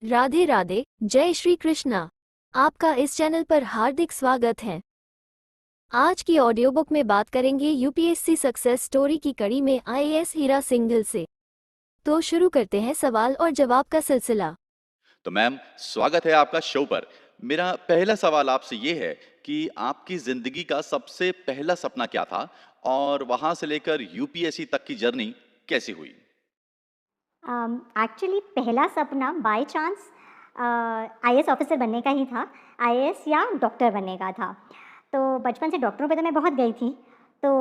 राधे राधे, जय श्री कृष्णा। आपका इस चैनल पर हार्दिक स्वागत है। आज की ऑडियो बुक में बात करेंगे यूपीएससी सक्सेस स्टोरी की कड़ी में आईएएस हीरा सिंघल से। तो शुरू करते हैं सवाल और जवाब का सिलसिला। तो मैम, स्वागत है आपका शो पर। मेरा पहला सवाल आपसे ये है कि आपकी जिंदगी का सबसे पहला सपना क्या था और वहां से लेकर यूपीएससी तक की जर्नी कैसी हुई? एक्चुअली पहला सपना बाय चांस आईएएस ऑफिसर बनने का ही था। आईएएस या डॉक्टर बनने का था। तो बचपन से डॉक्टरों पे तो मैं बहुत गई थी। तो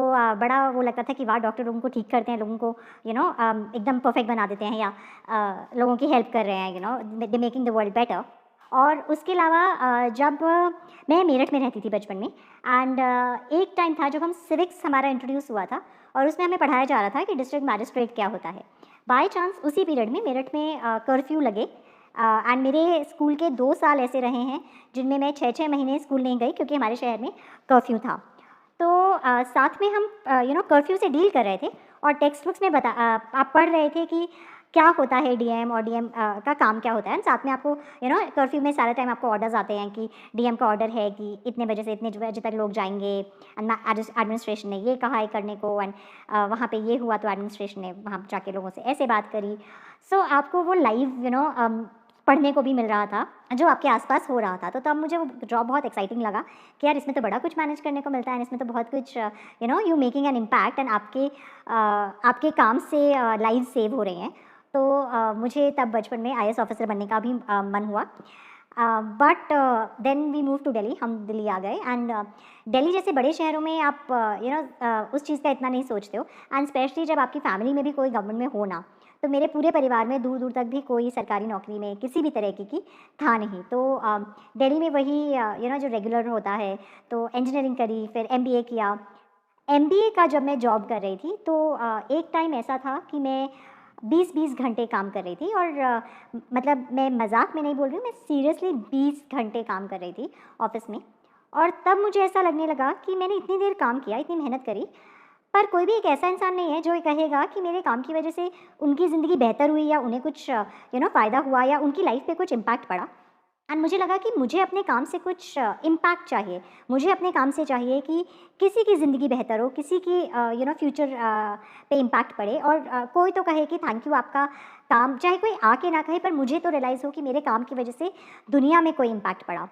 बड़ा वो लगता था कि वाह, डॉक्टर लोगों को ठीक करते हैं, लोगों को एकदम परफेक्ट बना देते हैं, या लोगों की हेल्प कर रहे हैं, they making the world better. और उसके अलावा जब मैं मेरठ में रहती थी बचपन में, एंड एक टाइम था जब हम सिविक्स हमारा इंट्रोड्यूस हुआ था, और उसमें हमें पढ़ाया जा रहा था कि डिस्ट्रिक्ट मैजिस्ट्रेट क्या होता है। बाय चांस उसी पीरियड में मेरठ में कर्फ्यू लगे, एंड मेरे स्कूल के 2 साल ऐसे रहे हैं जिनमें मैं 6-6 महीने स्कूल नहीं गई, क्योंकि हमारे शहर में कर्फ्यू था। तो साथ में हम कर्फ्यू से डील कर रहे थे, और टेक्स्ट बुक्स में आप पढ़ रहे थे कि क्या होता है डीएम, और डीएम का काम क्या होता है। एंड साथ में आपको कर्फ्यू में सारा टाइम आपको ऑर्डर्स आते हैं कि डीएम का ऑर्डर है कि इतने बजे से इतने बजे तक लोग जाएंगे, एंड एडमिनिस्ट्रेशन ने ये कहा है करने को, एंड वहाँ पे ये हुआ तो एडमिनिस्ट्रेशन ने वहाँ जाके लोगों से ऐसे बात करी। सो आपको वो लाइव पढ़ने को भी मिल रहा था जो आपके आसपास हो रहा था। तो तब मुझे वो जॉब बहुत एक्साइटिंग लगा कि यार, इसमें तो बड़ा कुछ मैनेज करने को मिलता है, इसमें तो बहुत कुछ you making an impact, and आपके काम से लाइव सेव हो रहे हैं। तो मुझे तब बचपन में आईएएस ऑफिसर बनने का भी मन हुआ। But then we move to Delhi, हम दिल्ली आ गए। एंड दिल्ली जैसे बड़े शहरों में आप उस चीज़ का इतना नहीं सोचते हो, एंड स्पेशली जब आपकी फैमिली में भी कोई गवर्नमेंट में हो ना। तो मेरे पूरे परिवार में दूर दूर तक भी कोई सरकारी नौकरी में किसी भी तरह की था नहीं। तो दिल्ली में वही जो रेगुलर होता है, तो इंजीनियरिंग करी, फिर एमबीए किया। एमबीए का जब मैं जॉब कर रही थी, तो एक टाइम ऐसा था कि मैं 20-20 घंटे काम कर रही थी, और मतलब मैं मजाक में नहीं बोल रही हूँ, मैं सीरियसली 20 घंटे काम कर रही थी ऑफिस में। और तब मुझे ऐसा लगने लगा कि मैंने इतनी देर काम किया, इतनी मेहनत करी, पर कोई भी एक ऐसा इंसान नहीं है जो ये कहेगा कि मेरे काम की वजह से उनकी ज़िंदगी बेहतर हुई, या उन्हें कुछ फ़ायदा हुआ, या उनकी लाइफ पे कुछ इम्पैक्ट पड़ा। एंड मुझे लगा कि मुझे अपने काम से कुछ इम्पैक्ट चाहिए। मुझे अपने काम से चाहिए कि किसी की ज़िंदगी बेहतर हो, किसी की फ्यूचर पे इम्पैक्ट पड़े, और कोई तो कहे कि थैंक यू आपका काम, चाहे कोई आके ना कहे, पर मुझे तो रियलाइज़ हो कि मेरे काम की वजह से दुनिया में कोई इम्पैक्ट पड़ा।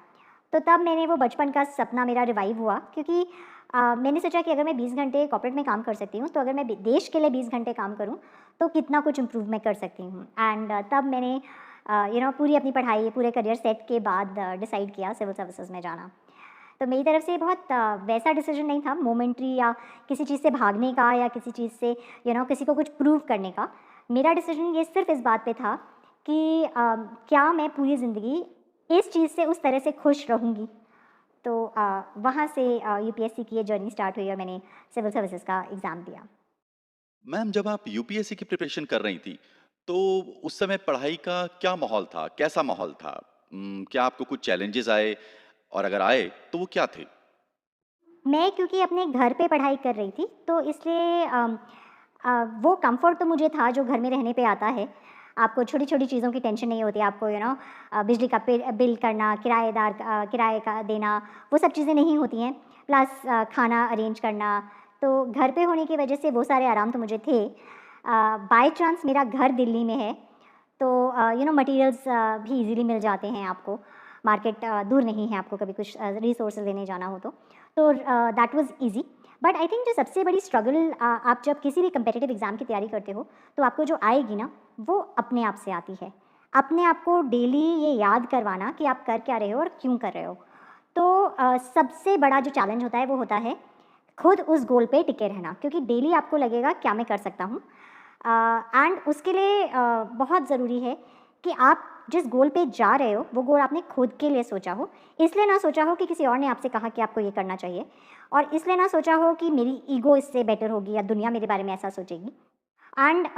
तो तब मैंने वो बचपन का सपना मेरा रिवाइव हुआ, क्योंकि मैंने सोचा कि अगर मैं 20 घंटे कॉर्पोरेट में काम कर सकती हूँ, तो अगर मैं देश के लिए 20 घंटे काम करूँ तो कितना कुछ इम्प्रूव मैं कर सकती हूँ। एंड तब मैंने पूरी अपनी पढ़ाई, पूरे करियर सेट के बाद डिसाइड किया सिविल सर्विसेज में जाना। तो मेरी तरफ से बहुत वैसा डिसीजन नहीं था मोमेंट्री, या किसी चीज़ से भागने का, या किसी चीज़ से किसी को कुछ प्रूव करने का। मेरा डिसीजन ये सिर्फ इस बात पे था कि क्या मैं पूरी ज़िंदगी इस चीज़ से उस तरह से खुश रहूँगी। तो वहाँ से यूपीएससी की ये जर्नी स्टार्ट हुई, और मैंने सिविल सर्विसेज का एग्ज़ाम दिया। मैम, जब आप यूपीएससी की प्रिपरेशन कर रही थी, तो उस समय पढ़ाई का क्या माहौल था? कैसा माहौल था? क्या आपको कुछ चैलेंजेस आए और अगर आए तो वो क्या थे? मैं क्योंकि अपने घर पे पढ़ाई कर रही थी, तो इसलिए वो कंफर्ट तो मुझे था जो घर में रहने पे आता है। आपको छोटी-छोटी चीज़ों की टेंशन नहीं होती, आपको बिजली का बिल करना, किराए का देना, वो सब चीज़ें नहीं होती हैं। प्लस खाना अरेंज करना, तो घर पे होने की वजह से वो सारे आराम तो मुझे थे। बाय चांस मेरा घर दिल्ली में है, तो मटीरियल्स भी ईज़िली मिल जाते हैं आपको। मार्केट दूर नहीं है, आपको कभी कुछ रिसोर्सेज़ लेने जाना हो तो that was easy. But I think जो सबसे बड़ी स्ट्रगल आप जब किसी भी कम्पिटिटिव एग्ज़ाम की तैयारी करते हो, तो आपको जो आएगी ना, वो अपने आप से आती है। अपने आप को डेली ये याद करवाना कि आप कर क्या रहे हो और क्यों कर रहे हो। तो सबसे बड़ा जो चैलेंज होता है, वो होता है खुद उस गोल पे टिके रहना, क्योंकि डेली आपको लगेगा क्या मैं कर सकता हूँ। एंड उसके लिए बहुत ज़रूरी है कि आप जिस गोल पे जा रहे हो, वो गोल आपने खुद के लिए सोचा हो। इसलिए ना सोचा हो कि किसी और ने आपसे कहा कि आपको ये करना चाहिए, और इसलिए ना सोचा हो कि मेरी ईगो इससे बेटर होगी, या दुनिया मेरे बारे में ऐसा सोचेगी। एंड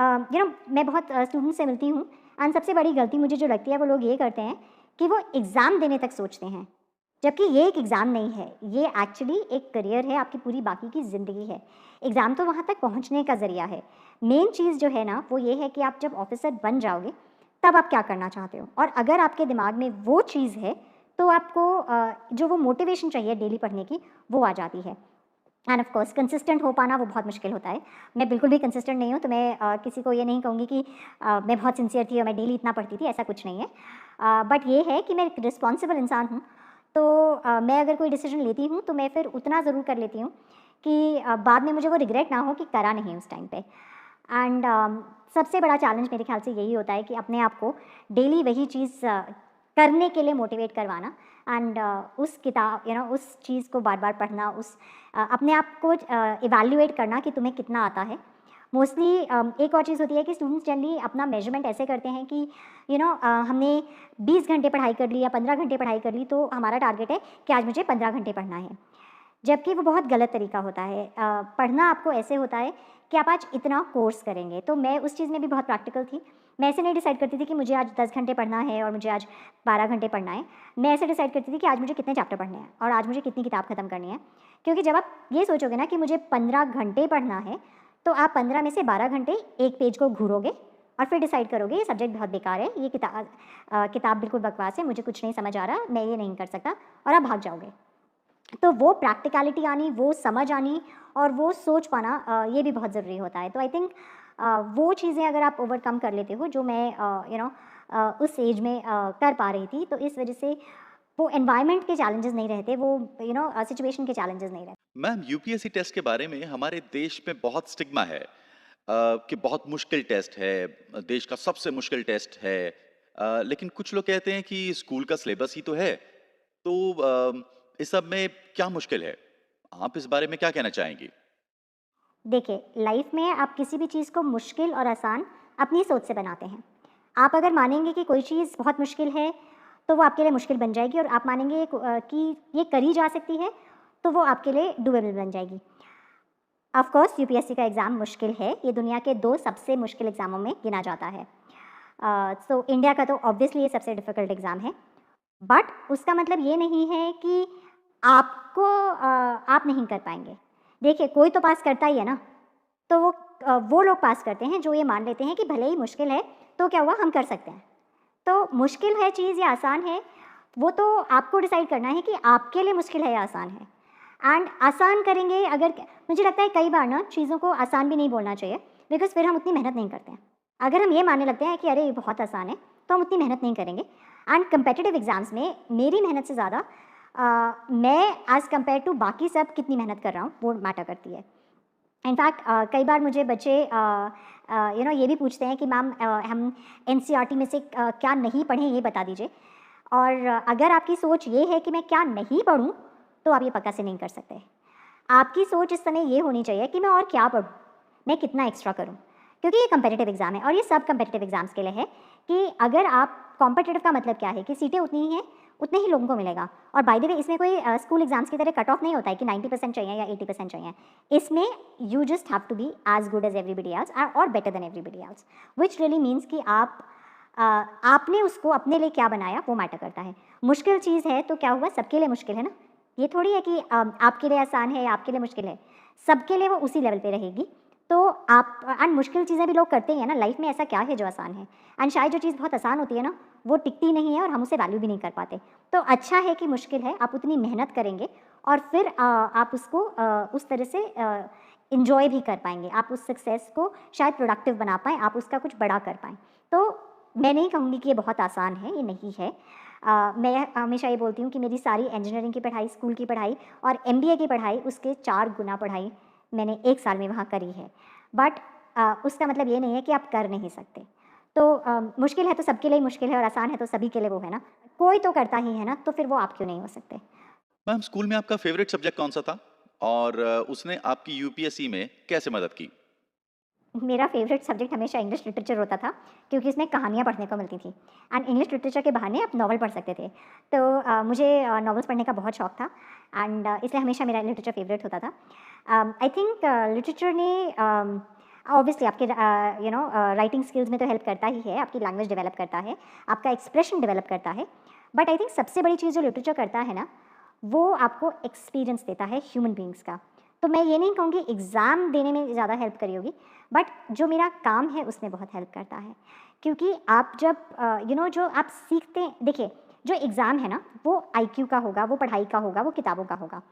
मैं बहुत स्टूडेंट से मिलती हूँ, एंड सबसे बड़ी गलती मुझे जो लगती है, वो लोग ये करते हैं कि वो एग्ज़ाम देने तक सोचते हैं, जबकि ये एक एग्ज़ाम नहीं है, ये एक्चुअली एक करियर है, आपकी पूरी बाकी की ज़िंदगी है। एग्ज़ाम तो वहाँ तक पहुँचने का ज़रिया है। मेन चीज़ जो है ना, वो ये है कि आप जब ऑफ़िसर बन जाओगे, तब आप क्या करना चाहते हो। और अगर आपके दिमाग में वो चीज़ है तो आपको जो वो मोटिवेशन चाहिए डेली पढ़ने की वो आ जाती है। एंड ऑफ कोर्स कंसिस्टेंट हो पाना वो बहुत मुश्किल होता है। मैं बिल्कुल भी कंसिस्टेंट नहीं हूँ, तो मैं किसी को ये नहीं कहूँगी कि मैं बहुत सिंसियर थी और मैं डेली इतना पढ़ती थी, ऐसा कुछ नहीं है। बट ये है कि मैं एक रिस्पॉन्सिबल इंसान हूँ, तो मैं अगर कोई डिसीजन लेती हूँ तो मैं फिर उतना ज़रूर कर लेती हूँ कि बाद में मुझे वो रिग्रेट ना हो कि करा नहीं उस टाइम पे। एंड सबसे बड़ा चैलेंज मेरे ख्याल से यही होता है कि अपने आप को डेली वही चीज़ करने के लिए मोटिवेट करवाना। एंड उस किताब उस चीज़ को बार बार पढ़ना, उस अपने आप को इवैल्यूएट करना कि तुम्हें कितना आता है। मोस्टली एक और चीज़ होती है कि स्टूडेंट्स जनरली अपना मेजरमेंट ऐसे करते हैं कि हमने 20 घंटे पढ़ाई कर ली या 15 घंटे पढ़ाई कर ली तो हमारा टारगेट है कि आज मुझे 15 घंटे पढ़ना है, जबकि वो बहुत गलत तरीका होता है। पढ़ना आपको ऐसे होता है कि आप आज इतना कोर्स करेंगे। तो मैं उस चीज़ में भी बहुत प्रैक्टिकल थी। मैं ऐसे नहीं डिसाइड करती थी कि मुझे आज 10 घंटे पढ़ना है और मुझे आज 12 घंटे पढ़ना है। मैं ऐसे डिसाइड करती थी कि आज मुझे कितने चैप्टर पढ़ने हैं और आज मुझे कितनी किताब खत्म करनी है। क्योंकि जब आप ये सोचोगे ना कि मुझे 15 घंटे पढ़ना है, तो आप 15 में से 12 घंटे एक पेज को घूरोगे और फिर डिसाइड करोगे ये सब्जेक्ट बहुत बेकार है, ये किताब बिल्कुल बकवास है, मुझे कुछ नहीं समझ आ रहा, मैं ये नहीं कर सकता, और आप भाग जाओगे। तो वो प्रैक्टिकलिटी आनी, वो समझ आनी और वो सोच पाना, ये भी बहुत ज़रूरी होता है। तो आई थिंक वो चीज़ें अगर आप ओवरकम कर लेते हो, जो मैं उस एज में कर पा रही थी, तो इस वजह से वो एनवायरनमेंट के चैलेंजेस नहीं रहते, वो सिचुएशन के चैलेंजेस नहीं रहते। मैम, यूपीएससी टेस्ट के बारे में हमारे देश में बहुत स्टिग्मा है कि बहुत मुश्किल टेस्ट है, देश का सबसे मुश्किल टेस्ट है। लेकिन कुछ लोग कहते हैं कि स्कूल का सिलेबस ही तो है। तो इस सब में क्या मुश्किल है? आप इस बारे में क्या कहना चाहेंगी? देखिए, लाइफ में आप किसी भी चीज़ को मुश्किल और आसान अपनी सोच से बनाते हैं। आप अगर मानेंगे कि कोई चीज़ बहुत मुश्किल है, तो वो आपके लिए मुश्किल बन जाएगी, और आप मानेंगे कि ये करी जा सकती है, तो वो आपके लिए डूएबल बन जाएगी। ऑफ कोर्स यूपीएससी का एग्ज़ाम मुश्किल है, ये दुनिया के 2 सबसे मुश्किल एग्ज़ामों में गिना जाता है। सो इंडिया का तो ऑब्वियसली ये सबसे डिफ़िकल्ट एग्ज़ाम है, बट उसका मतलब ये नहीं है कि आप नहीं कर पाएंगे। देखिए, कोई तो पास करता ही है ना, तो वो लोग पास करते हैं जो ये मान लेते हैं कि भले ही मुश्किल है तो क्या हुआ, हम कर सकते हैं। तो मुश्किल है चीज़ या आसान है, वो तो आपको डिसाइड करना है कि आपके लिए मुश्किल है या आसान है। एंड आसान करेंगे अगर, मुझे लगता है कई बार ना चीज़ों को आसान भी नहीं बोलना चाहिए, बिकॉज़ फिर हम उतनी मेहनत नहीं करते हैं। अगर हम ये मानने लगते हैं कि अरे ये बहुत आसान है, तो हम उतनी मेहनत नहीं करेंगे। एंड कम्पिटिटिव एग्ज़ाम्स में मेरी मेहनत से ज़्यादा मैं एज़ कम्पेयर टू बाकी सब कितनी मेहनत कर रहा हूँ, वो मैटर करती है। इनफैक्ट कई बार मुझे बच्चे ये भी पूछते हैं कि मैम हम एनसीईआरटी में से क्या नहीं पढ़ें, ये बता दीजिए। और अगर आपकी सोच ये है कि मैं क्या नहीं पढ़ूं, तो आप ये पक्का से नहीं कर सकते। आपकी सोच इस समय ये होनी चाहिए कि मैं और क्या पढूं, मैं कितना एक्स्ट्रा करूं, क्योंकि ये कम्पिटिटिव एग्ज़ाम है और ये सब कम्पिटिटिव एग्ज़ाम्स के लिए है कि अगर आप कॉम्पिटिटिव का मतलब क्या है कि सीटें उतनी ही हैं, उतने ही लोगों को मिलेगा। और बाय द वे, इसमें कोई स्कूल एग्जाम्स की तरह कट ऑफ नहीं होता है कि 90% चाहिए या 80% चाहिए। इसमें you just have to be as good as everybody else और better than everybody else, which really means कि आपने उसको अपने लिए क्या बनाया वो मैटर करता है। मुश्किल चीज़ है तो क्या हुआ, सबके लिए मुश्किल है ना। ये थोड़ी है कि आपके लिए आसान है या आपके लिए मुश्किल है, सबके लिए वो उसी लेवल पे रहेगी। तो आप एंड मुश्किल चीज़ें भी लोग करते ही हैं ना, लाइफ में ऐसा क्या है जो आसान है। एंड शायद जो चीज़ बहुत आसान होती है ना, वो टिकती नहीं है और हम उसे वैल्यू भी नहीं कर पाते। तो अच्छा है कि मुश्किल है, आप उतनी मेहनत करेंगे और फिर आप उसको उस तरह से इन्जॉय भी कर पाएंगे। आप उस सक्सेस को शायद प्रोडक्टिव बना पाएँ, आप उसका कुछ बड़ा कर पाएँ। तो मैं नहीं कहूँगी कि ये बहुत आसान है, ये नहीं है। मैं हमेशा ये बोलती हूँ कि मेरी सारी इंजीनियरिंग की पढ़ाई, स्कूल की पढ़ाई और एमबीए की पढ़ाई, उसके 4 गुना पढ़ाई मैंने 1 साल में वहाँ करी है। बट उसका मतलब ये नहीं है कि आप कर नहीं सकते। तो मुश्किल है तो सबके लिए मुश्किल है और आसान है तो सभी के लिए वो है ना। कोई तो करता ही है ना, तो फिर वो आप क्यों नहीं हो सकते। मैम, स्कूल में आपका फेवरेट सब्जेक्ट कौन सा था और उसने आपकी यूपीएससी में कैसे मदद की? मेरा फेवरेट सब्जेक्ट हमेशा इंग्लिश लिटरेचर होता था, क्योंकि उसमें कहानियाँ पढ़ने को मिलती थी एंड इंग्लिश लिटरेचर के बहाने आप नॉवल पढ़ सकते थे। तो मुझे नॉवेल्स पढ़ने का बहुत शौक था एंड इसलिए हमेशा मेरा लिटरेचर फेवरेट होता था। आई थिंक लिटरेचर ने ऑब्वियसली आपके राइटिंग स्किल्स में तो हेल्प करता ही है, आपकी लैंग्वेज डेवलप करता है, आपका एक्सप्रेशन डेवलप करता है। बट आई थिंक सबसे बड़ी चीज़ जो लिटरेचर करता है ना, वो आपको एक्सपीरियंस देता है ह्यूमन बींग्स का। तो मैं ये नहीं कहूँगी एग्ज़ाम देने में ज़्यादा हेल्प करी होगी, बट जो मेरा काम है उसमें बहुत हेल्प करता है। क्योंकि आप जब जो आप सीखते हैं, देखिए जो एग्ज़ाम है ना वो आईक्यू का होगा, वो पढ़ाई का होगा, वो किताबों का होगा,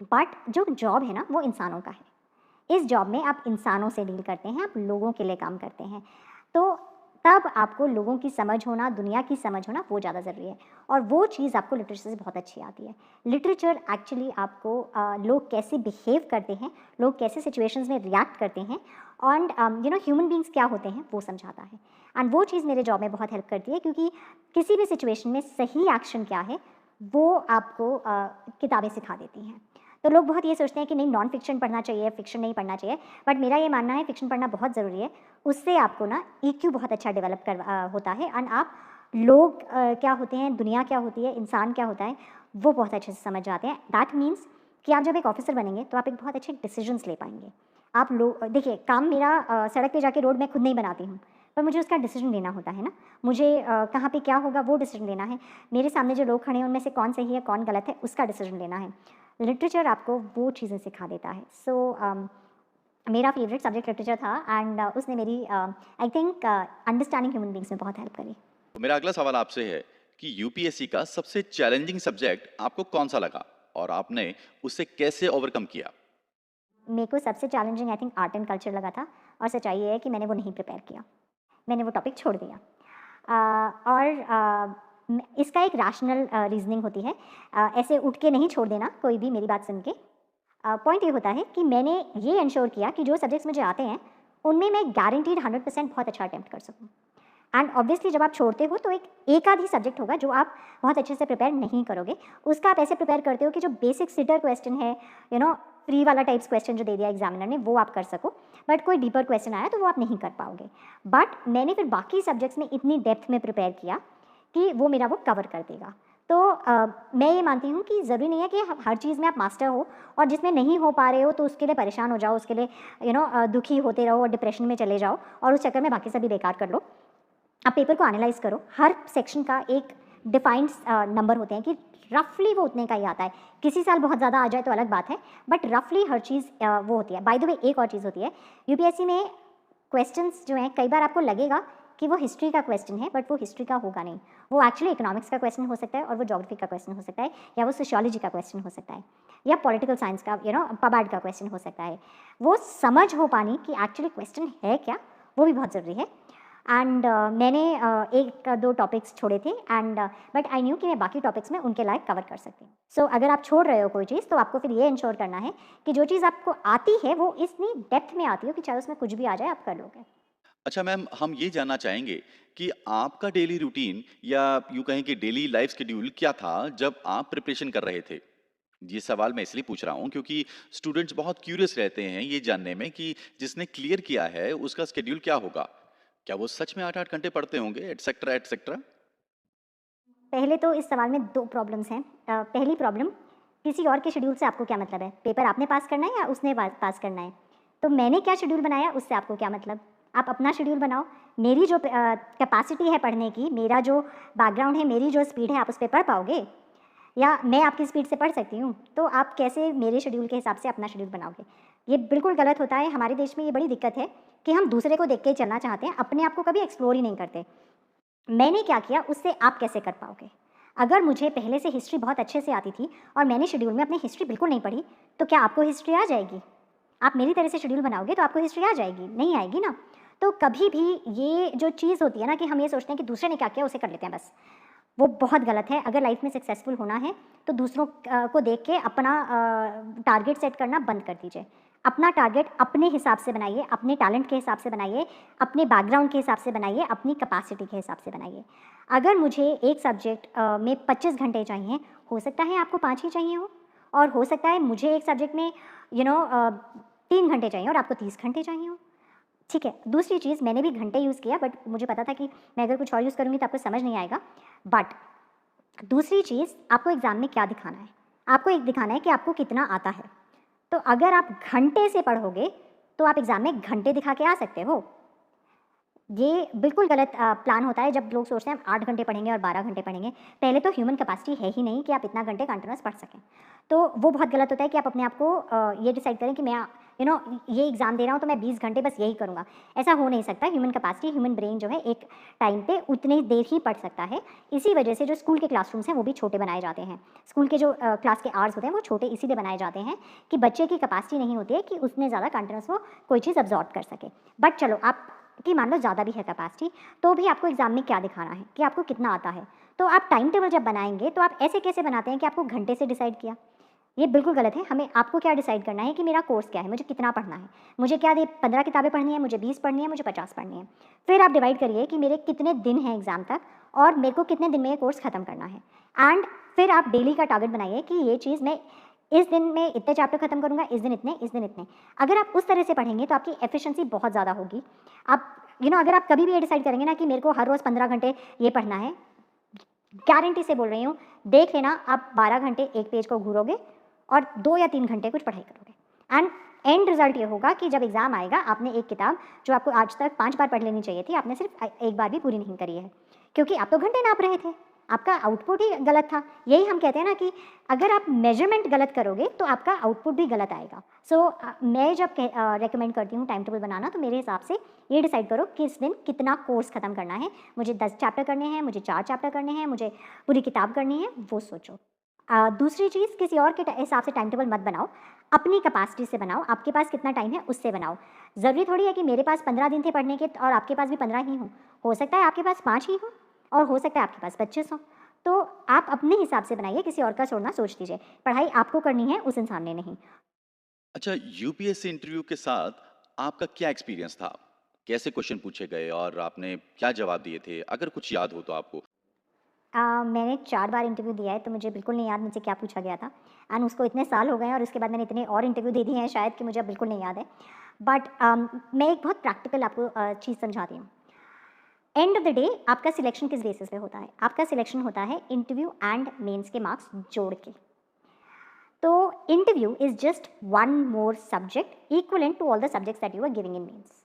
बट जो जॉब है ना वो इंसानों का है। इस जॉब में आप इंसानों से डील करते हैं, आप लोगों के लिए काम करते हैं, तो तब आपको लोगों की समझ होना, दुनिया की समझ होना वो ज़्यादा ज़रूरी है, और वो चीज़ आपको लिटरेचर से बहुत अच्छी आती है। लिटरेचर एक्चुअली आपको लोग कैसे बिहेव करते हैं, लोग कैसे सिचुएशंस में रिएक्ट करते हैं, एंड ह्यूमन बींग्स क्या होते हैं वो समझाता है। एंड वो चीज़ मेरे जॉब में बहुत हेल्प करती है, क्योंकि किसी भी सिचुएशन में सही एक्शन क्या है वो आपको किताबें सिखा देती हैं। तो लोग बहुत ये सोचते हैं कि नहीं नॉन फिक्शन पढ़ना चाहिए, फिक्शन नहीं पढ़ना चाहिए, बट मेरा ये मानना है फिक्शन पढ़ना बहुत ज़रूरी है। उससे आपको ना ईक्यू बहुत अच्छा डेवलप होता है, एंड आप लोग क्या होते हैं, दुनिया क्या होती है, इंसान क्या होता है, वो बहुत अच्छे से समझ जाते हैं। दैट मीन्स कि आप जब एक ऑफिसर बनेंगे तो आप एक बहुत अच्छे डिसीजंस ले पाएंगे। आप लोग देखिए, काम मेरा सड़क पे जाके रोड मैं खुद नहीं बनाती हूँ, पर मुझे उसका डिसीजन लेना होता है ना, मुझे कहाँ पे क्या होगा वो डिसीजन लेना है, मेरे सामने जो लोग खड़े हैं उनमें से कौन सही है कौन गलत है उसका डिसीजन लेना है। लिटरेचर आपको वो चीज़ें सिखा देता है। सो मेरा फेवरेट सब्जेक्ट लिटरेचर था, एंड उसने मेरी I think understanding human beings में बहुत हेल्प करी। तो मेरा अगला सवाल आपसे है कि यूपीएससी का सबसे चैलेंजिंग सब्जेक्ट आपको कौन सा लगा और आपने उसे कैसे ओवरकम किया? मेरे को सबसे challenging I think art and culture लगा था, और सच्चाई ये है कि मैंने वो नहीं प्रिपेयर किया, मैंने वो टॉपिक छोड़ दिया। इसका एक रैशनल रीजनिंग होती है, ऐसे उठ के नहीं छोड़ देना कोई भी मेरी बात सुन के। पॉइंट ये होता है कि मैंने ये इंश्योर किया कि जो सब्जेक्ट्स मुझे आते हैं उनमें मैं गारंटीड 100% बहुत अच्छा अटेम्प्ट कर सकूँ। एंड ऑब्वियसली जब आप छोड़ते हो तो एक आध ही सब्जेक्ट होगा जो आप बहुत अच्छे से प्रिपेयर नहीं करोगे, उसका आप ऐसे प्रिपेयर करते हो कि जो बेसिक सिटर क्वेश्चन है, फ्री वाला टाइप्स क्वेश्चन जो दे दिया एग्जामिनर ने वो आप कर सको, बट कोई डीपर क्वेश्चन आया तो वो आप नहीं कर पाओगे। बट मैंने फिर बाकी सब्जेक्ट्स में इतनी डेप्थ में प्रिपेयर किया कि वो मेरा वो कवर कर देगा। तो मैं ये मानती हूँ कि ज़रूरी नहीं है कि हर चीज़ में आप मास्टर हो, और जिसमें नहीं हो पा रहे हो तो उसके लिए परेशान हो जाओ, उसके लिए दुखी होते रहो और डिप्रेशन में चले जाओ और उस चक्कर में बाकी सभी बेकार कर लो। आप पेपर को एनालाइज करो, हर सेक्शन का एक डिफाइंड नंबर होते हैं कि रफली वो उतने का ही आता है। किसी साल बहुत ज़्यादा आ जाए तो अलग बात है, बट रफली हर चीज़ वो होती है। बाय द वे एक और चीज़ होती है, यूपीएससी में क्वेश्चंस जो हैं कई बार आपको लगेगा कि वो हिस्ट्री का क्वेश्चन है, बट वो हिस्ट्री का होगा नहीं, वो एक्चुअली इकोनॉमिक्स का क्वेश्चन हो सकता है, और वो ज्योग्राफी का क्वेश्चन हो सकता है, या वो सोशियोलॉजी का क्वेश्चन हो सकता है, या पॉलिटिकल साइंस का पबाड का क्वेश्चन हो सकता है। वो समझ हो पानी कि एक्चुअली क्वेश्चन है क्या, वो भी बहुत ज़रूरी है। एंड मैंने एक दो टॉपिक्स छोड़े थे, एंड बट आई न्यू कि मैं बाकी टॉपिक्स में उनके लायक कवर कर सकती हूँ। सो अगर आप छोड़ रहे हो कोई चीज़ तो आपको फिर ये इंश्योर करना है कि जो चीज़ आपको आती है वो इतनी डेप्थ में आती हो कि चाहे उसमें कुछ भी आ जाए आप कर लोगे। अच्छा मैम, हम ये जानना चाहेंगे कि आपका डेली रूटीन या यूं कहें कि डेली लाइफ शेड्यूल क्या था जब आप प्रिपरेशन कर रहे थे? ये सवाल मैं इसलिए पूछ रहा हूँ क्योंकि स्टूडेंट्स बहुत क्यूरियस रहते हैं ये जानने में कि जिसने क्लियर किया है उसका शेड्यूल क्या होगा, क्या वो सच में 8-8 घंटे पढ़ते होंगे, एटसेट्रा एटसेट्रा। पहले तो इस सवाल में दो प्रॉब्लम्स हैं। पहली प्रॉब्लम, किसी और के शेड्यूल से आपको क्या मतलब है? पेपर आपने पास करना है या उसने पास करना है? तो मैंने क्या शेड्यूल बनाया उससे आपको क्या मतलब? आप अपना शेड्यूल बनाओ। मेरी जो कैपेसिटी है पढ़ने की, मेरा जो बैकग्राउंड है, मेरी जो स्पीड है, आप उस पर पढ़ पाओगे? या मैं आपकी स्पीड से पढ़ सकती हूँ? तो आप कैसे मेरे शेड्यूल के हिसाब से अपना शेड्यूल बनाओगे? ये बिल्कुल गलत होता है। हमारे देश में ये बड़ी दिक्कत है कि हम दूसरे को देख के चलना चाहते हैं, अपने आप को कभी एक्सप्लोर ही नहीं करते। मैंने क्या किया उससे आप कैसे कर पाओगे? अगर मुझे पहले से हिस्ट्री बहुत अच्छे से आती थी और मैंने शेड्यूल में अपनी हिस्ट्री बिल्कुल नहीं पढ़ी, तो क्या आपको हिस्ट्री आ जाएगी? आप मेरी तरह से शेड्यूल बनाओगे तो आपको हिस्ट्री आ जाएगी? नहीं आएगी ना। तो कभी भी ये जो चीज़ होती है ना कि हम ये सोचते हैं कि दूसरे ने क्या किया उसे कर लेते हैं बस, वो बहुत गलत है। अगर लाइफ में सक्सेसफुल होना है तो दूसरों को देख के अपना टारगेट सेट करना बंद कर दीजिए। अपना टारगेट अपने हिसाब से बनाइए, अपने टैलेंट के हिसाब से बनाइए, अपने बैकग्राउंड के हिसाब से बनाइए, अपनी कैपेसिटी के हिसाब से बनाइए। अगर मुझे एक सब्जेक्ट में 25 घंटे चाहिए, हो सकता है आपको 5 ही चाहिए हो, और हो सकता है मुझे एक सब्जेक्ट में 3 घंटे चाहिए और आपको 30 घंटे चाहिए हो। ठीक है। दूसरी चीज़, मैंने भी घंटे यूज़ किया, बट मुझे पता था कि मैं अगर कुछ और यूज़ करूँगी तो आपको समझ नहीं आएगा। बट दूसरी चीज़, आपको एग्ज़ाम में क्या दिखाना है? आपको एक दिखाना है कि आपको कितना आता है। तो अगर आप घंटे से पढ़ोगे तो आप एग्ज़ाम में घंटे दिखा के आ सकते हो। ये बिल्कुल गलत प्लान होता है जब लोग सोचते हैं हम 8 घंटे पढ़ेंगे और 12 घंटे पढ़ेंगे। पहले तो ह्यूमन कैपेसिटी है ही नहीं कि आप इतना घंटे कंटिन्यूअस पढ़ सकें। तो वो बहुत गलत होता है कि आप अपने आप को ये डिसाइड करें कि मैं ये एग्ज़ाम दे रहा हूँ तो मैं 20 घंटे बस यही करूँगा। ऐसा हो नहीं सकता। ह्यूमन कैपेसिटी, ह्यूमन ब्रेन जो है एक टाइम पे उतनी देर ही पढ़ सकता है। इसी वजह से जो स्कूल के क्लासरूम्स हैं वो भी छोटे बनाए जाते हैं। स्कूल के जो क्लास के आवर्स होते हैं वो छोटे इसीलिए बनाए जाते हैं कि बच्चे की कैपेसिटी नहीं होती है कि उसने ज़्यादा कंटिन्यूअस वो कोई चीज़ अब्जॉर्ब कर सके। बट चलो आप कि मान लो ज़्यादा भी है कैपेसिटी, तो भी आपको एग्ज़ाम में क्या दिखाना है कि आपको कितना आता है। तो आप टाइम टेबल जब बनाएंगे तो आप ऐसे कैसे बनाते हैं कि आपको घंटे से डिसाइड किया। ये बिल्कुल गलत है। हमें आपको क्या डिसाइड करना है कि मेरा कोर्स क्या है, मुझे कितना पढ़ना है, मुझे क्या 15 किताबें पढ़नी है, मुझे 20 पढ़नी है, मुझे 50 पढ़नी है। फिर आप डिवाइड करिए कि मेरे कितने दिन हैं एग्ज़ाम तक और मेरे को कितने दिन में ये कोर्स ख़त्म करना है। एंड फिर आप डेली का टारगेट बनाइए कि ये चीज़ मैं इस दिन में इतने चैप्टर खत्म करूँगा, इस दिन इतने, इस दिन इतने। अगर आप उस तरह से पढ़ेंगे तो आपकी एफिशिएंसी बहुत ज़्यादा होगी। आप अगर आप कभी भी ये डिसाइड करेंगे ना कि मेरे को हर रोज़ 15 घंटे ये पढ़ना है, गारंटी से बोल रही हूँ, देख लेना आप 12 घंटे एक पेज को घूरोगे और 2 या 3 घंटे कुछ पढ़ाई करोगे। एंड एंड रिजल्ट ये होगा कि जब एग्ज़ाम आएगा आपने एक किताब जो आपको आज तक 5 बार पढ़ लेनी चाहिए थी, आपने सिर्फ एक बार भी पूरी नहीं करी है, क्योंकि आप तो घंटे नाप रहे थे, आपका आउटपुट ही गलत था। यही हम कहते हैं ना कि अगर आप मेजरमेंट गलत करोगे तो आपका आउटपुट भी गलत आएगा। मैं जब रेकमेंड करती हूँ टाइम टेबल बनाना, तो मेरे हिसाब से ये डिसाइड करो कि इस दिन कितना कोर्स ख़त्म करना है। मुझे 10 चैप्टर करने हैं, मुझे 4 चैप्टर करने हैं, मुझे पूरी किताब करनी है, वो सोचो। दूसरी चीज़, किसी और के हिसाब से टाइम टेबल मत बनाओ, अपनी कैपेसिटी से बनाओ। आपके पास कितना टाइम है उससे बनाओ। ज़रूरी थोड़ी है कि मेरे पास 15 दिन थे पढ़ने के और आपके पास भी 15 ही हों। हो सकता है आपके पास 5 ही हों और हो सकता है आपके पास 25 हों। तो आप अपने हिसाब से बनाइए, किसी और का छोड़ना सोच दीजिए। पढ़ाई आपको करनी है, उस इंसान ने नहीं। अच्छा, यूपीएससी इंटरव्यू के साथ आपका क्या एक्सपीरियंस था? कैसे क्वेश्चन पूछे गए और आपने क्या जवाब दिए थे? अगर कुछ याद हो तो आपको? मैंने 4 बार इंटरव्यू दिया है, तो मुझे बिल्कुल नहीं याद मुझसे क्या पूछा गया था। एंड उसको इतने साल हो गए हैं और उसके बाद मैंने इतने और इंटरव्यू दे दिए हैं शायद कि मुझे अब बिल्कुल नहीं याद है। बट मैं एक बहुत प्रैक्टिकल आपको चीज़ समझाती हूँ। एंड ऑफ द डे आपका सिलेक्शन किस बेसिस पे होता है? आपका सिलेक्शन होता है इंटरव्यू एंड मेंस के मार्क्स जोड़ के। तो interview is just one more subject equivalent to all the subjects that you are giving in mains.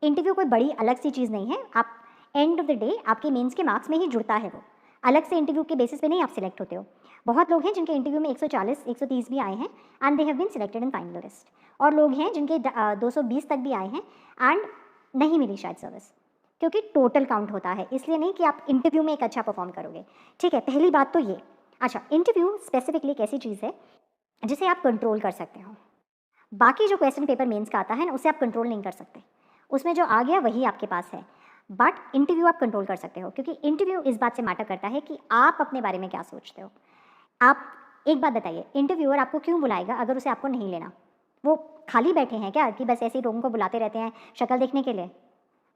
Interview कोई बड़ी अलग सी चीज़ नहीं है। आप एंड ऑफ द डे आपके मेंस के मार्क्स में ही जुड़ता है वो। अलग से इंटरव्यू के बेसिस पे नहीं आप सिलेक्ट होते हो। बहुत लोग हैं जिनके इंटरव्यू में 140, 130 भी आए हैं and they have been selected in final list. और लोग हैं जिनके 220 तक भी आए हैं एंड नहीं मिली शायद सर्विस, क्योंकि टोटल काउंट होता है, इसलिए नहीं कि आप इंटरव्यू में एक अच्छा परफॉर्म करोगे। ठीक है, पहली बात तो ये। अच्छा, इंटरव्यू स्पेसिफिकली एक ऐसी चीज़ है जिसे आप कंट्रोल कर सकते हो। बाकी जो क्वेश्चन पेपर मेंस का आता है ना, उसे आप कंट्रोल नहीं कर सकते। उसमें जो आ गया वही आपके पास है। बट इंटरव्यू आप कंट्रोल कर सकते हो, क्योंकि इंटरव्यू इस बात से मैटर करता है कि आप अपने बारे में क्या सोचते हो। आप एक बात बताइए, इंटरव्यूअर आपको क्यों बुलाएगा अगर उसे आपको नहीं लेना? वो खाली बैठे हैं क्या कि बस ऐसे ही लोगों को बुलाते रहते हैं शक्ल देखने के लिए?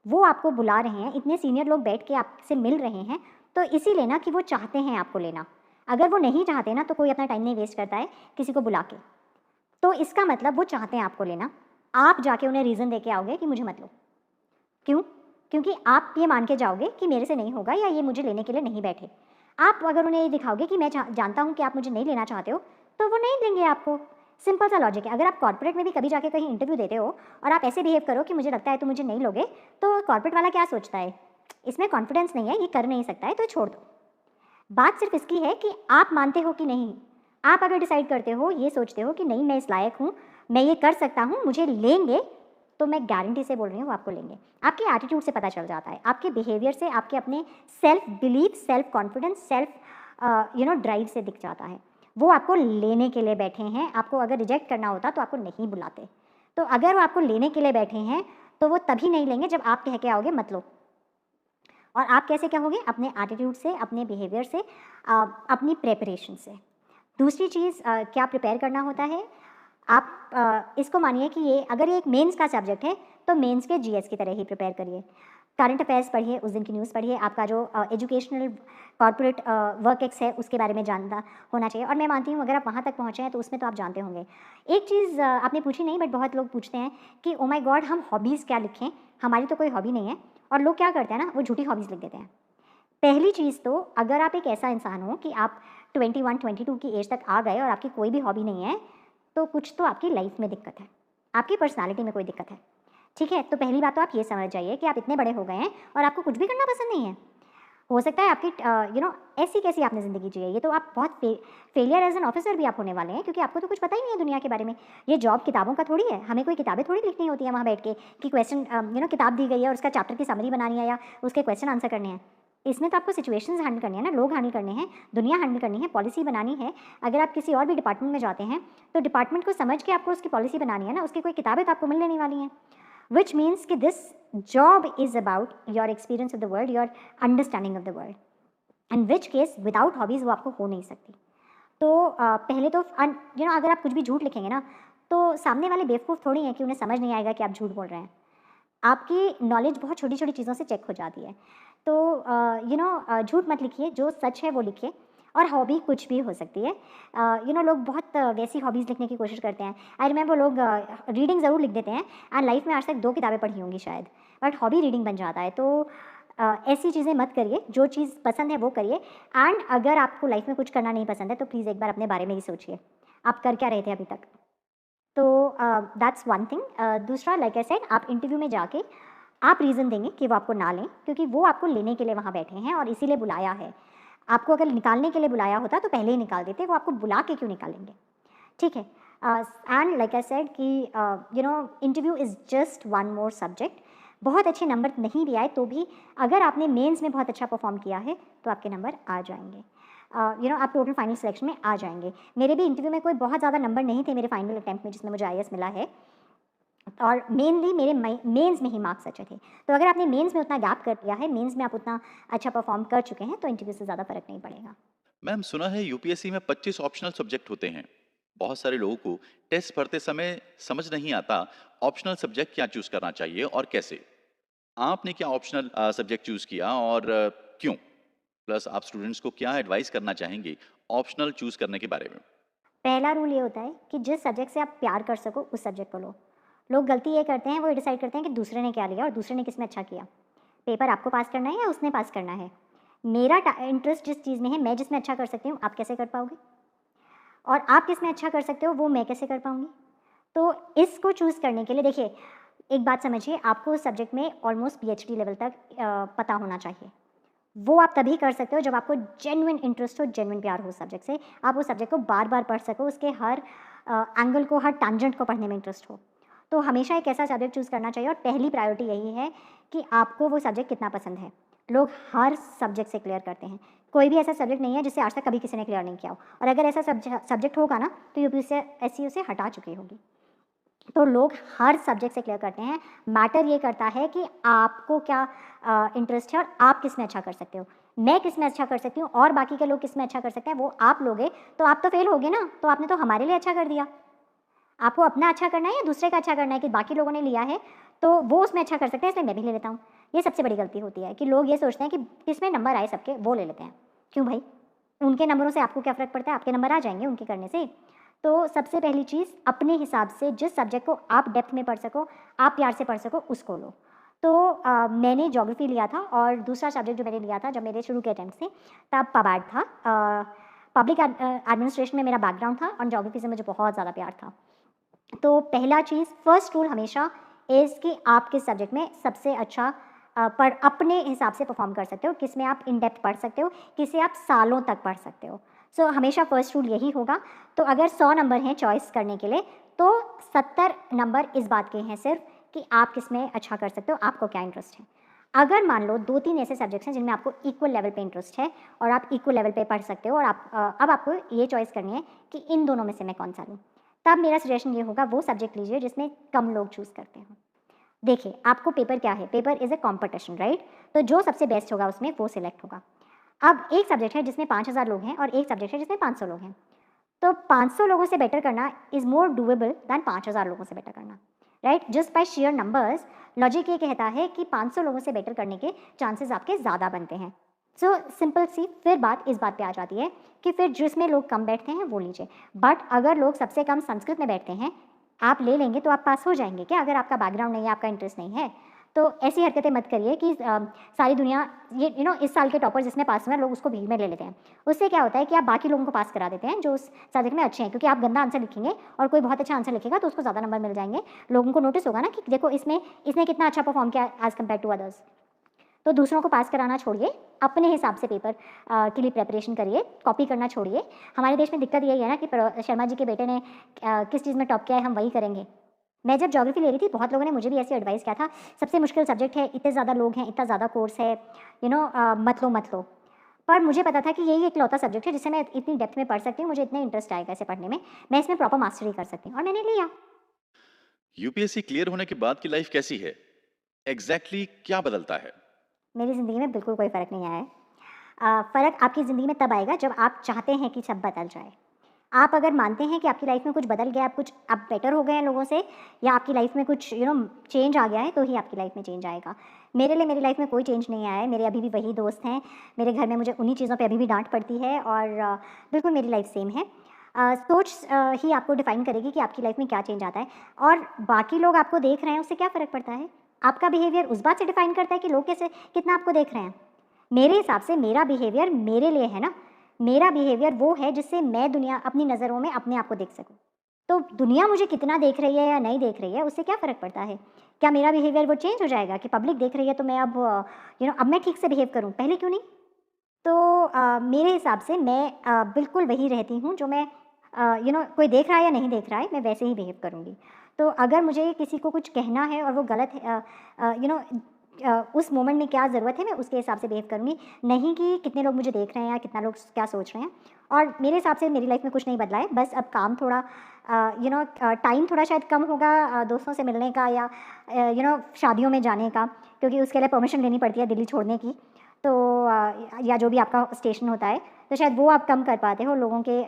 वो आपको बुला रहे हैं, इतने सीनियर लोग बैठ के आपसे मिल रहे हैं, तो इसीलिए ना कि वो चाहते हैं आपको लेना। अगर वो नहीं चाहते ना तो कोई अपना टाइम नहीं वेस्ट करता है किसी को बुला के। तो इसका मतलब वो चाहते हैं आपको लेना। आप जाके उन्हें रीज़न दे के आओगे कि मुझे मत लो। क्यों? क्योंकि आप ये मान के जाओगे कि मेरे से नहीं होगा या ये मुझे लेने के लिए नहीं बैठे। आप अगर उन्हें ये दिखाओगे कि मैं जानता हूँ कि आप मुझे नहीं लेना चाहते हो, तो वो नहीं देंगे आपको। सिंपल सा लॉजिक है। अगर आप कॉर्पोरेट में भी कभी जाके कहीं इंटरव्यू देते हो और आप ऐसे बिहेव करो कि मुझे लगता है तो मुझे नहीं लोगे, तो कॉर्पोरेट वाला क्या सोचता है, इसमें कॉन्फिडेंस नहीं है, ये कर नहीं सकता है, तो छोड़ दो। बात सिर्फ इसकी है कि आप मानते हो कि नहीं। आप अगर डिसाइड करते हो, ये सोचते हो कि नहीं मैं इस लायक हूँ, मैं ये कर सकता हूँ, मुझे लेंगे, तो मैं गारंटी से बोल रही हूँ वो आपको लेंगे। आपके एटीट्यूड से पता चल जाता है, आपके बिहेवियर से, आपके अपने self belief, self confidence, self drive से दिख जाता है। वो आपको लेने के लिए बैठे हैं। आपको अगर रिजेक्ट करना होता तो आपको नहीं बुलाते। तो अगर वो आपको लेने के लिए बैठे हैं तो वो तभी नहीं लेंगे जब आप कह के आओगे मत लो। और आप कैसे कहोगे? अपने एटीट्यूड से, अपने बिहेवियर से, अपनी प्रेपरेशन से। दूसरी चीज़ क्या प्रिपेयर करना होता है, आप इसको मानिए कि ये अगर ये एक मेंस का सब्जेक्ट है तो मेंस के जीएस की तरह ही प्रिपेयर करिए। करंट अफेयर्स पढ़िए, उस दिन की न्यूज़ पढ़िए, आपका जो एजुकेशनल कॉर्पोरेट वर्क एक्स है उसके बारे में जानना होना चाहिए। और मैं मानती हूँ अगर आप वहाँ तक पहुँचे हैं तो उसमें तो आप जानते होंगे। एक चीज़ आपने पूछी नहीं बट बहुत लोग पूछते हैं कि ओ माय गॉड हम हॉबीज़ क्या लिखें, हमारी तो कोई हॉबी नहीं है। और लोग क्या करते हैं ना, वो झूठी हॉबीज़ लिख देते हैं। पहली चीज़ तो अगर आप एक ऐसा इंसान हो कि आप 21, 22 की एज तक आ गए और आपकी कोई भी हॉबी नहीं है, तो कुछ तो आपकी लाइफ में दिक्कत है, आपकी पर्सनालिटी में कोई दिक्कत है। ठीक है, तो पहली बात तो आप ये समझ जाइए कि आप इतने बड़े हो गए हैं और आपको कुछ भी करना पसंद नहीं है। हो सकता है आपकी ऐसी कैसी आपने ज़िंदगी जी है, ये तो आप बहुत फेलियर एज एन ऑफिसर भी आप होने वाले हैं, क्योंकि आपको तो कुछ पता ही नहीं है दुनिया के बारे में। ये जॉब किताबों का थोड़ी है, हमें कोई किताबें थोड़ी लिखनी होती है वहाँ बैठ के कि क्वेश्चन किताब दी गई है और उसका चैप्टर की समरी बनानी है या उसके क्वेश्चन आंसर करने हैं। इसमें तो आपको सिचुएशंस हैंडल करनी है ना, लोग हैंडल करने हैं, दुनिया हैंडल करनी है, पॉलिसी बनानी है। अगर आप किसी और भी डिपार्टमेंट में जाते हैं तो डिपार्टमेंट को समझ के आपको उसकी पॉलिसी बनानी है ना, उसकी कोई किताबें तो आपको मिलने नहीं वाली हैं। Which means कि this job is about your experience of the world, your understanding of the world, and which case without hobbies वो आपको हो नहीं सकती। तो पहले तो अगर आप कुछ भी झूठ लिखेंगे ना, तो सामने वाले बेवकूफ़ थोड़ी हैं कि उन्हें समझ नहीं आएगा कि आप झूठ बोल रहे हैं। आपकी नॉलेज बहुत छोटी छोटी चीज़ों से चेक हो जाती है। तो झूठ मत लिखिए, जो सच है वो लिखिए। और हॉबी कुछ भी हो सकती है। लोग बहुत वैसी हॉबीज़ लिखने की कोशिश करते हैं। आई रिमेंबर लोग रीडिंग ज़रूर लिख देते हैं एंड लाइफ में आज तक 2 किताबें पढ़ी होंगी शायद, बट हॉबी रीडिंग बन जाता है। तो ऐसी चीज़ें मत करिए, जो चीज़ पसंद है वो करिए। एंड अगर आपको लाइफ में कुछ करना नहीं पसंद है तो प्लीज़ एक बार अपने बारे में ही सोचिए, आप कर क्या रहे थे अभी तक। तो दैट्स वन थिंग। दूसरा, लाइक आई सेड, आप इंटरव्यू में जाके आप रीज़न देंगे कि वो आपको ना लें, क्योंकि वो आपको लेने के लिए वहाँ बैठे हैं और इसीलिए बुलाया है। आपको अगर निकालने के लिए बुलाया होता तो पहले ही निकाल देते, वो आपको बुला के क्यों निकालेंगे, ठीक है। एंड लाइक आई सेड कि interview is just one more subject. बहुत अच्छे नंबर नहीं भी आए तो भी अगर आपने मेंस में बहुत अच्छा परफॉर्म किया है तो आपके नंबर आ जाएंगे। आप टोटल फाइनल सिलेक्शन में आ जाएंगे। मेरे भी इंटरव्यू में कोई बहुत ज़्यादा नंबर नहीं थे मेरे फाइनल अटैम्प्ट में जिसमें मुझे IAS मिला है, और मेनली मेरे मेंस में ही मार्क्स अच्छे थे। तो अगर आपने मेंस में उतना गैप कर दिया है, मेंस में आप उतना अच्छा परफॉर्म कर चुके हैं, तो इंटरव्यू से ज़्यादा फर्क नहीं पड़ेगा। मैम, सुना है यूपीएससी में 25 ऑप्शनल सब्जेक्ट होते हैं। बहुत सारे लोगों को टेस्ट भरते समय समझ नहीं आता ऑप्शनल सब्जेक्ट क्या चूज करना चाहिए और कैसे। आपने क्या ऑप्शनल सब्जेक्ट चूज किया और क्यों? प्लस आप स्टूडेंट्स को क्या एडवाइस करना चाहेंगे ऑप्शनल चूज करने के बारे में? पहला रूल ये होता है कि जिस सब्जेक्ट से आप प्यार कर सको उस सब्जेक्ट को लो। लोग गलती ये करते हैं, वो डिसाइड करते हैं कि दूसरे ने क्या लिया और दूसरे ने किस में अच्छा किया। पेपर आपको पास करना है या उसने पास करना है। मेरा इंटरेस्ट जिस चीज़ में है, मैं जिसमें अच्छा कर सकती हूँ, आप कैसे कर पाओगे? और आप किस में अच्छा कर सकते हो वो मैं कैसे कर पाऊँगी? तो इसको चूज़ करने के लिए देखिए, एक बात समझिए, आपको उस सब्जेक्ट में ऑलमोस्ट PhD लेवल तक पता होना चाहिए। वो आप तभी कर सकते हो जब आपको जेन्युइन इंटरेस्ट हो, जेन्युइन प्यार हो सब्जेक्ट से, आप उस सब्जेक्ट को बार बार पढ़ सको, उसके हर एंगल को, हर टैंजेंट को पढ़ने में इंटरेस्ट हो। तो हमेशा एक ऐसा सब्जेक्ट चूज़ करना चाहिए और पहली प्रायोरिटी यही है कि आपको वो सब्जेक्ट कितना पसंद है। लोग हर सब्जेक्ट से क्लियर करते हैं, कोई भी ऐसा सब्जेक्ट नहीं है जिससे आज तक कभी किसी ने क्लियर नहीं किया हो, और अगर ऐसा सब्जेक्ट होगा ना तो UPSC उसे हटा चुकी होगी। तो लोग हर सब्जेक्ट से क्लियर करते हैं। मैटर ये करता है कि आपको क्या इंटरेस्ट है और आप किस में अच्छा कर सकते हो। मैं किस में अच्छा कर सकती हूँ और बाकी के लोग किस में अच्छा कर सकते हैं, वो आप लोगे तो आप तो फेल होगे ना, तो आपने तो हमारे लिए अच्छा कर दिया। आपको अपना अच्छा करना है या दूसरे का अच्छा करना है कि बाकी लोगों ने लिया है तो वो उसमें अच्छा कर सकते हैं इसलिए मैं भी ले लेता हूँ। ये सबसे बड़ी गलती होती है कि लोग ये सोचते हैं कि किसमें नंबर आए सबके वो ले लेते हैं। क्यों भाई, उनके नंबरों से आपको क्या फ़र्क पड़ता है? आपके नंबर आ जाएंगे उनके करने से। तो सबसे पहली चीज़, अपने हिसाब से जिस सब्जेक्ट को आप डेप्थ में पढ़ सको, आप प्यार से पढ़ सको, उसको लो। तो मैंने ज्योग्राफी लिया था और दूसरा सब्जेक्ट जो मैंने लिया था जब मेरे शुरू के अटैम्प्ट थे तब पबाड था। पब्लिक एडमिनिस्ट्रेशन में मेरा बैकग्राउंड था और ज्योग्राफी से मुझे बहुत ज़्यादा प्यार था। तो पहला चीज़, फर्स्ट रूल हमेशा इज़ कि आप किस सब्जेक्ट में सबसे अच्छा अपने हिसाब से परफॉर्म कर सकते हो, किस में आप इन डेप्थ पढ़ सकते हो, किसे आप सालों तक पढ़ सकते हो। सो हमेशा फर्स्ट रूल यही होगा। तो अगर 100 नंबर हैं चॉइस करने के लिए तो 70 नंबर इस बात के हैं सिर्फ कि आप किस में अच्छा कर सकते हो, आपको क्या इंटरेस्ट है। अगर मान लो 2-3 ऐसे सब्जेक्ट्स हैं जिनमें आपको इक्वल लेवल पे इंटरेस्ट है और आप इक्वल लेवल पे पढ़ सकते हो और अब आपको ये चॉइस करनी है कि इन दोनों में से मैं कौन सा लूँ, तब मेरा सजेशन ये होगा वो सब्जेक्ट लीजिए जिसमें कम लोग चूज़ करते हो। देखिए, आपको पेपर क्या है, paper is a competition, right? तो जो सबसे बेस्ट होगा उसमें वो सिलेक्ट होगा। अब एक सब्जेक्ट है जिसमें 5000 लोग हैं और एक सब्जेक्ट है जिसमें 500 लोग हैं, तो 500 लोगों से बेटर करना इज़ मोर डूएबल दैन 5000 लोगों से बेटर करना, right? Just by share numbers logic ये कहता है कि 500 लोगों से बेटर करने के चांसेस आपके ज़्यादा बनते हैं। सो सिंपल सी फिर बात इस बात पे आ जाती है कि फिर जिसमें लोग कम बैठते हैं वो लीजिए। बट अगर लोग सबसे कम संस्कृत में बैठते हैं, आप ले लेंगे तो आप पास हो जाएंगे क्या? अगर आपका बैकग्राउंड नहीं है, आपका इंटरेस्ट नहीं है, तो ऐसी हरकतें मत करिए कि सारी दुनिया ये इस साल के टॉपर जिसने पास हुए हैं लोग उसको भीड़ में ले लेते हैं। उससे क्या होता है कि आप बाकी लोगों को पास करा देते हैं जो उस सब्जेक्ट में अच्छे हैं, क्योंकि आप गंदा आंसर लिखेंगे और कोई बहुत अच्छा आंसर लिखेगा तो उसको ज़्यादा नंबर मिल जाएंगे। लोगों को नोटिस होगा ना कि देखो इसने कितना अच्छा परफॉर्म किया एज कम्पेयर टू अदर्स। तो दूसरों को पास कराना छोड़िए, अपने हिसाब से पेपर के लिए प्रेपरेशन करिए, कॉपी करना छोड़िए। हमारे देश में दिक्कत यही है ना कि शर्मा जी के बेटे ने किस चीज़ में टॉप किया है, हम वही करेंगे। मैं जब ज्योग्राफी ले रही थी बहुत लोगों ने मुझे भी ऐसे एडवाइस किया था, सबसे मुश्किल सब्जेक्ट है, इतने ज़्यादा लोग हैं, इतना ज़्यादा कोर्स है, मत लो। पर मुझे पता था कि यही एकलौता सब्जेक्ट है जिससे मैं इतनी डेप्थ में पढ़ सकती हूँ, मुझे इतना इंटरेस्ट आएगा इसे पढ़ने में, मैं इसमें प्रॉपर मास्टरी कर सकती हूँ, और मैंने लिया। यूपीएससी क्लियर होने के बाद की लाइफ कैसी है? एग्जैक्टली क्या बदलता है? मेरी ज़िंदगी में बिल्कुल कोई फ़र्क नहीं आया है। फ़र्क आपकी ज़िंदगी में तब आएगा जब आप चाहते हैं कि सब बदल जाए। आप अगर मानते हैं कि आपकी लाइफ में कुछ बदल गया, आप बेटर हो गए हैं लोगों से, या आपकी लाइफ में कुछ चेंज आ गया है, तो ही आपकी लाइफ में चेंज आएगा। मेरे लिए मेरी लाइफ में कोई चेंज नहीं आया है। मेरे अभी भी वही दोस्त हैं, मेरे घर में मुझे उन्हीं चीज़ों पे अभी भी डांट पड़ती है, और बिल्कुल मेरी लाइफ सेम है। सोच ही आपको डिफाइन करेगी कि आपकी लाइफ में क्या चेंज आता है, और बाकी लोग आपको देख रहे हैं उससे क्या फ़र्क पड़ता है। आपका बिहेवियर उस बात से डिफाइन करता है कि लोग कैसे कितना आपको देख रहे हैं। मेरे हिसाब से मेरा बिहेवियर मेरे लिए है ना, मेरा बिहेवियर वो है जिससे मैं दुनिया अपनी नज़रों में अपने आप को देख सकूं। तो दुनिया मुझे कितना देख रही है या नहीं देख रही है उससे क्या फ़र्क पड़ता है। क्या मेरा बिहेवियर वो चेंज हो जाएगा कि पब्लिक देख रही है तो मैं अब मैं ठीक से बिहेव करूं, पहले क्यों नहीं। तो मेरे हिसाब से मैं बिल्कुल वही रहती हूँ जो मैं कोई देख रहा है या नहीं देख रहा है, मैं वैसे ही बिहेव करूँगी। तो अगर मुझे किसी को कुछ कहना है और वो गलत है, उस मोमेंट में क्या ज़रूरत है मैं उसके हिसाब से बिहेव करूँगी, नहीं कि कितने लोग मुझे देख रहे हैं या कितना लोग क्या सोच रहे हैं। और मेरे हिसाब से मेरी लाइफ में कुछ नहीं बदला है, बस अब काम थोड़ा टाइम थोड़ा शायद कम होगा दोस्तों से मिलने का या शादियों में जाने का, क्योंकि उसके लिए परमिशन लेनी पड़ती है दिल्ली छोड़ने की। तो या जो भी आपका स्टेशन होता है, तो शायद वो आप कम कर पाते हो लोगों के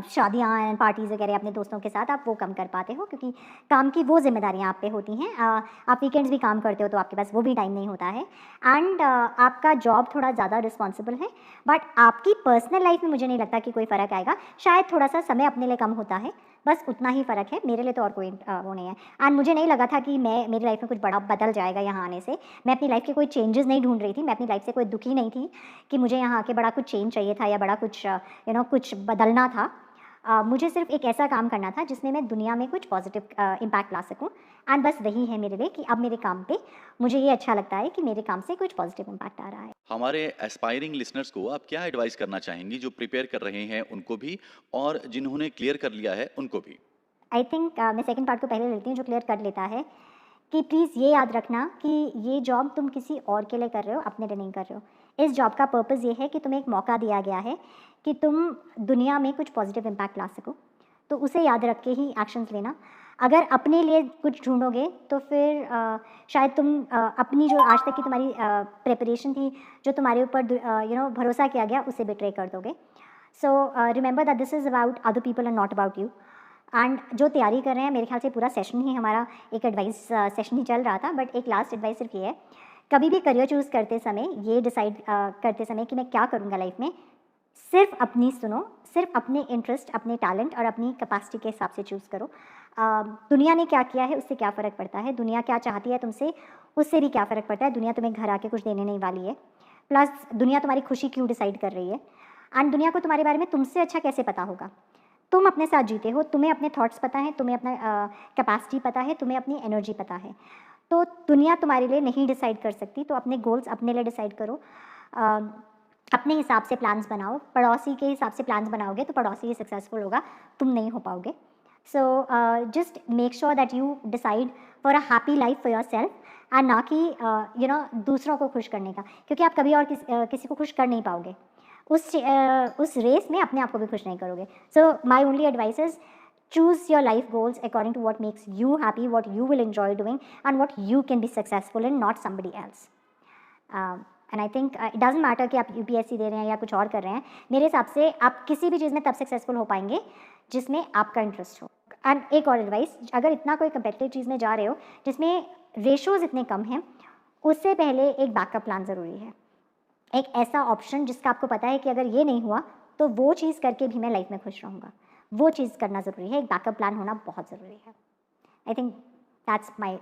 शादियाँ एंड पार्टीज़ वगैरह अपने दोस्तों के साथ आप वो कम कर पाते हो, क्योंकि काम की वो जिम्मेदारियाँ आप पे होती हैं। आप वीकेंड्स भी काम करते हो तो आपके पास वो भी टाइम नहीं होता है, एंड आपका जॉब थोड़ा ज़्यादा रिस्पॉन्सिबल है। बट आपकी पर्सनल लाइफ में मुझे नहीं लगता कि कोई फ़र्क आएगा, शायद थोड़ा सा समय अपने लिए कम होता है, बस उतना ही फ़र्क है। मेरे लिए तो और कोई वो नहीं है, एंड मुझे नहीं लगा था कि मेरी लाइफ में कुछ बड़ा बदल जाएगा यहाँ आने से। मैं अपनी लाइफ के कोई चेंजेस नहीं ढूंढ रही थी, मैं अपनी लाइफ से कोई दुखी नहीं थी कि मुझे यहाँ आके बड़ा कुछ चेंज चाहिए था या बड़ा कुछ कुछ बदलना था। मुझे सिर्फ एक ऐसा काम करना था जिसमें मैं दुनिया में कुछ पॉजिटिव इम्पैक्ट ला सकूं, एंड बस वही है मेरे लिए कि अब मेरे काम पे मुझे ये अच्छा लगता है कि मेरे काम से कुछ पॉजिटिव इम्पैक्ट आ रहा है। हमारे एस्पायरिंग लिसनर्स को आप क्या एडवाइस करना चाहेंगी, जो प्रिपेयर कर रहे हैं उनको भी और जिन्होंने क्लियर कर लिया है उनको भी? आई थिंक मैं सेकंड पार्ट को पहले लेती हूँ, जो क्लियर कर लेता है, कि प्लीज़ ये याद रखना कि ये जॉब तुम किसी और के लिए कर रहे हो, अपने लिए नहीं कर रहे हो। इस जॉब का पर्पज़ ये है कि तुम्हें एक मौका दिया गया है कि तुम दुनिया में कुछ पॉजिटिव इम्पैक्ट ला सको, तो उसे याद रख के ही एक्शंस लेना। अगर अपने लिए कुछ ढूंढोगे तो फिर शायद तुम अपनी जो आज तक की तुम्हारी प्रिपरेशन थी, जो तुम्हारे ऊपर भरोसा किया गया, उसे बिट्रे कर दोगे। So remember that this is about other people and not about you. And जो तैयारी कर रहे हैं, मेरे ख्याल से पूरा सेशन ही हमारा एक एडवाइस सेशन ही चल रहा था, बट एक लास्ट एडवाइस सिर्फ ये है, कभी भी करियर चूज़ करते समय, ये डिसाइड करते समय कि मैं क्या करूँगा लाइफ में, सिर्फ अपनी सुनो, सिर्फ अपने इंटरेस्ट, अपने टैलेंट और अपनी कैपेसिटी के हिसाब से चूज़ करो। दुनिया ने क्या किया है उससे क्या फ़र्क पड़ता है, दुनिया क्या चाहती है तुमसे उससे भी क्या फ़र्क पड़ता है। दुनिया तुम्हें घर आके कुछ देने नहीं वाली है, प्लस दुनिया तुम्हारी खुशी क्यों डिसाइड कर रही है, एंड दुनिया को तुम्हारे बारे में तुमसे अच्छा कैसे पता होगा। तुम अपने साथ जीते हो, तुम्हें अपने थॉट्स पता है, तुम्हें अपना कैपेसिटी पता है, तुम्हें अपनी एनर्जी पता है। तो दुनिया तुम्हारे लिए नहीं डिसाइड कर सकती, तो अपने गोल्स अपने लिए डिसाइड करो, अपने हिसाब से प्लान्स बनाओ। पड़ोसी के हिसाब से प्लान्स बनाओगे तो पड़ोसी ही सक्सेसफुल होगा, तुम नहीं हो पाओगे। So just make sure that you decide for a happy life for your self, and ना कि दूसरों को खुश करने का, क्योंकि आप कभी और किसी को खुश कर नहीं पाओगे। उस रेस में अपने आप को भी खुश नहीं करोगे। So my only advice is choose your life goals according to what makes you happy, what you will enjoy doing, and what you can be successful in, not somebody else. And I think it doesn't matter कि आप UPSC दे रहे हैं या कुछ और कर रहे हैं, मेरे हिसाब से आप किसी भी चीज़ में तब सक्सेसफुल हो पाएंगे जिसमें आपका इंटरेस्ट हो। एंड एक और एडवाइस, अगर इतना कोई कंपेटिटिव चीज़ में जा रहे हो जिसमें रेशोज़ इतने कम हैं, उससे पहले एक बैकअप प्लान ज़रूरी है, एक ऐसा ऑप्शन जिसका आपको पता है कि अगर ये नहीं हुआ तो वो चीज़ करके भी मैं लाइफ में खुश रहूँगा, वो चीज़ करना ज़रूरी है। एक बैकअप प्लान होना बहुत ज़रूरी है। I think That's my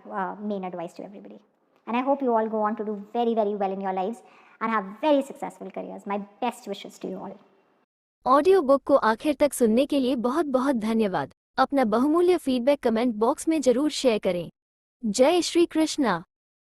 main advice to everybody. And I hope you all go on to do very, very well in your lives and have very successful careers. My best wishes to you all. Audio book को आखिर तक सुनने के लिए बहुत बहुत धन्यवाद। अपना बहुमूल्य फीडबैक कमेंट बॉक्स में जरूर शेयर करें। जय श्री कृष्णा।